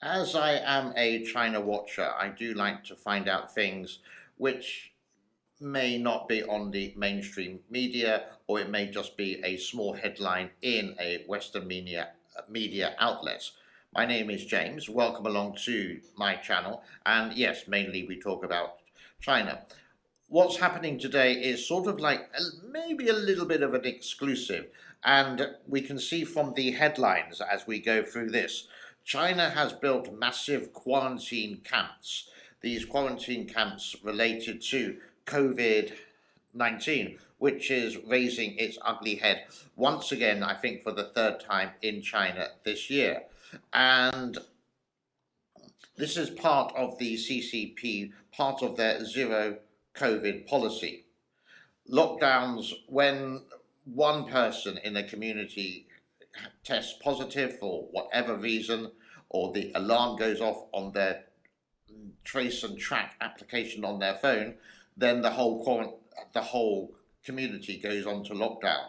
As I am a China watcher, I do like to find out things which may not be on the mainstream media, or it may just be a small headline in a Western media outlets. My name is James. Welcome along to my channel. And yes, mainly we talk about China. What's happening today is sort of like maybe a little bit of an exclusive. And we can see from the headlines as we go through this, China has built massive quarantine camps. These quarantine camps related to COVID-19, which is raising its ugly head once again, I think for the third time in China this year. And this is part of the CCP, part of their zero COVID policy. Lockdowns, when one person in a community tests positive for whatever reason, or the alarm goes off on their trace and track application on their phone, then the whole community goes on to lockdown.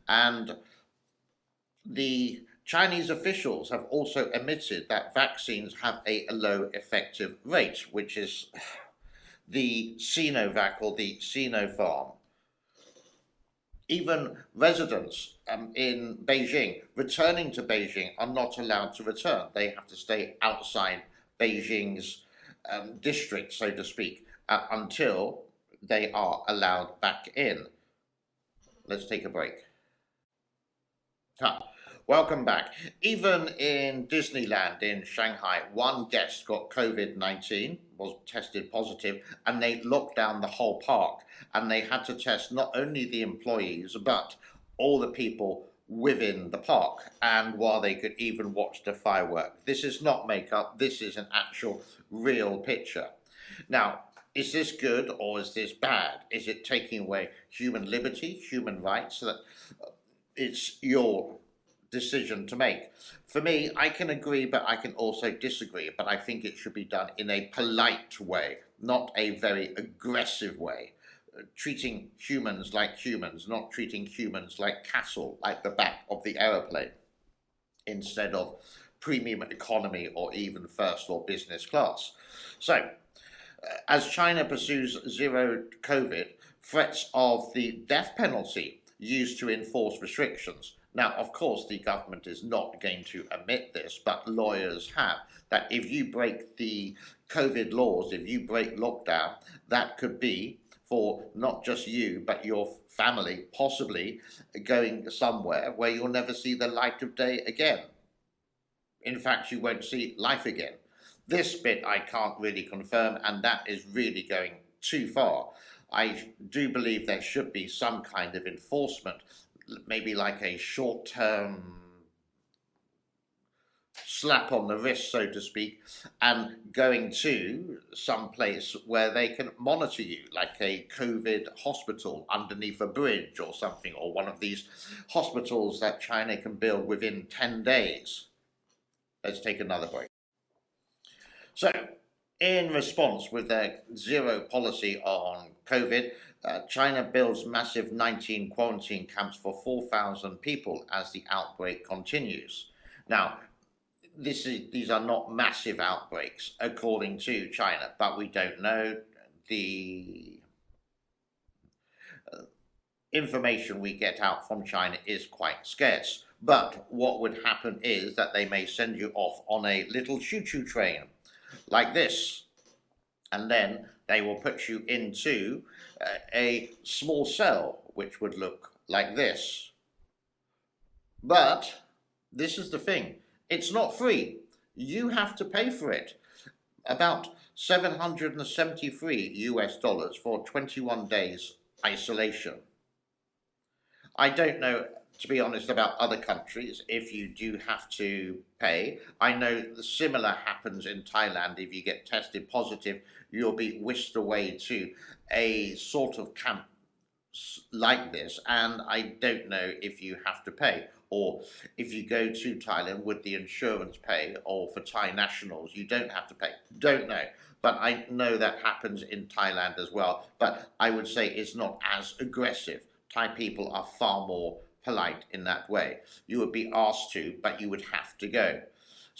And the Chinese officials have also admitted that vaccines have a low effective rate, which is the Sinovac or the Sinopharm. Even residents in Beijing, returning to Beijing, are not allowed to return. They have to stay outside Beijing's district, so to speak, until they are allowed back in. Let's take a break. Welcome back. Even in Disneyland in Shanghai, one guest got COVID-19, was tested positive, and they locked down the whole park. And they had to test not only the employees, but all the people within the park, and while they could even watch the fireworks. This is not makeup, this is an actual real picture. Now, is this good or is this bad? Is it taking away human liberty, human rights? That it's your decision to make. For me, I can agree, but I can also disagree. But I think it should be done in a polite way, not a very aggressive way. Treating humans like humans, not treating humans like cattle, like the back of the aeroplane, instead of premium economy or even first or business class. So, as China pursues zero COVID, threats of the death penalty used to enforce restrictions. Now, of course, the government is not going to admit this, but lawyers have, that if you break the COVID laws, if you break lockdown, that could be for not just you, but your family, possibly going somewhere where you'll never see the light of day again. In fact, you won't see life again. This bit I can't really confirm, and that is really going too far. I do believe there should be some kind of enforcement, maybe like a short-term slap on the wrist, so to speak, and going to some place where they can monitor you, like a COVID hospital underneath a bridge or something, or one of these hospitals that China can build within 10 days. Let's take another break. So, in response with their zero policy on COVID, China builds massive 19 quarantine camps for 4,000 people as the outbreak continues. Now, these are not massive outbreaks, according to China, but we don't know. The information we get out from China is quite scarce. But what would happen is that they may send you off on a little choo-choo train, like this, and then they will put you into a small cell, which would look like this. But this is the thing, it's not free. You have to pay for it. About $773 US for 21 days isolation. I don't know, to be honest, about other countries, if you do have to pay. I know the similar happens in Thailand. If you get tested positive, you'll be whisked away to a sort of camp like this, and I don't know if you have to pay, or if you go to Thailand, would the insurance pay, or for Thai nationals, you don't have to pay. Don't know. But I know that happens in Thailand as well, but I would say it's not as aggressive. Thai people are far more polite in that way. You would be asked to, but you would have to go.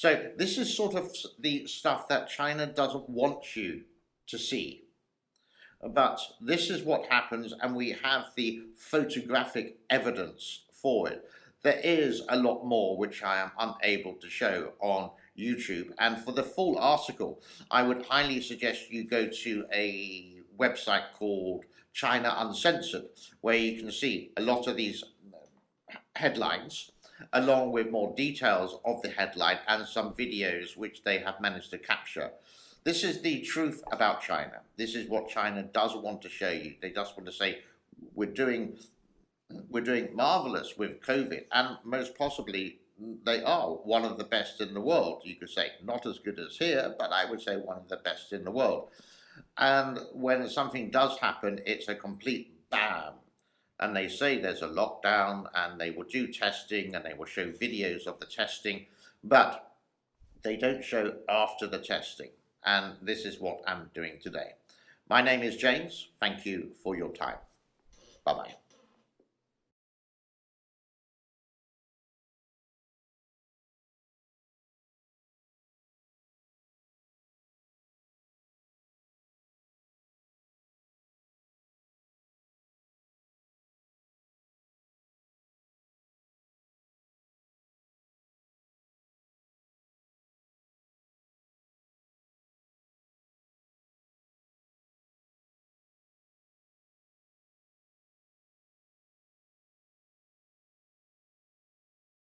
So this is sort of the stuff that China doesn't want you to see. But this is what happens, and we have the photographic evidence for it. There is a lot more which I am unable to show on YouTube, and for the full article, I would highly suggest you go to a website called China Uncensored, where you can see a lot of these headlines, along with more details of the headline and some videos which they have managed to capture. This is the truth about China. This is what China does want to show you. They just want to say, we're doing marvelous with COVID, and most possibly they are one of the best in the world. You could say not as good as here, but I would say one of the best in the world. And when something does happen, it's a complete bam. And they say there's a lockdown, and they will do testing, and they will show videos of the testing, but they don't show after the testing. And this is what I'm doing today. My name is James. Thank you for your time. Bye-bye.